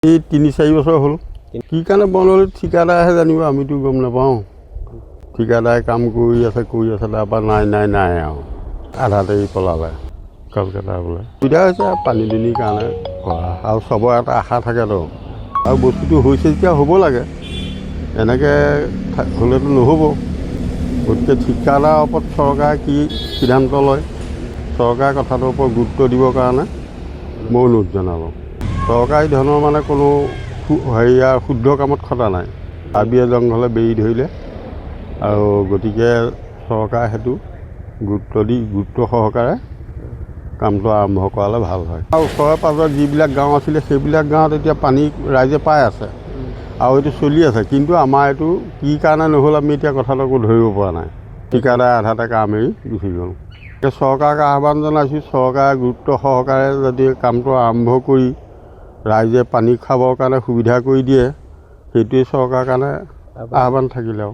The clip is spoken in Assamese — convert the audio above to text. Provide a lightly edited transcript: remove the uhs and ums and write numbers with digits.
এই ৩-৪ বছৰ হ'ল। কি কাৰণে বন্ধ হ'ল ঠিকাদাৰেহে জানিব, আমিতো গম নাপাওঁ। ঠিকাদাৰে কাম কৰি আছে তাৰপৰা নাই আৰু আধাতে পলালে কলকাতা বোলে। সুবিধা হৈছে পানী দুনিৰ কাৰণে কৰা, আৰু চবৰ এটা আশা থাকেতো, আৰু বস্তুটো হৈছে যেতিয়া হ'ব লাগে, এনেকৈ হ'লেতো নহ'ব। গতিকে ঠিকাদাৰৰ ওপৰত চৰকাৰে কি সিদ্ধান্ত লয়, চৰকাৰে কথাটোৰ ওপৰত গুৰুত্ব দিবৰ কাৰণে মই অনুৰোধ জনালোঁ। চৰকাৰী ধনৰ মানে কোনো শুদ্ধ কামত খটা নাই, হাবিয়ে জংঘলে বেৰি ধৰিলে, আৰু গতিকে চৰকাৰে সেইটো গুৰুত্ব সহকাৰে কামটো আৰম্ভ কৰালে ভাল হয়। আৰু ওচৰে পাঁজৰে যিবিলাক গাঁও আছিলে সেইবিলাক গাঁৱত এতিয়া পানী ৰাইজে পাই আছে আৰু এইটো চলি আছে, কিন্তু আমাৰ এইটো কি কাৰণে নহ'ল আমি এতিয়া কথাটো একো ধৰিব পৰা নাই। ঠিকাদাৰে আধাতে কাম এৰি গুচি গ'ল। চৰকাৰক আহ্বান জনাইছোঁ, চৰকাৰে গুৰুত্ব সহকাৰে যদি কামটো আৰম্ভ কৰি ৰাইজে পানী খাবৰ কাৰণে সুবিধা কৰি দিয়ে, সেইটোৱে চৰকাৰৰ কাৰণে আহ্বান থাকিলে আৰু।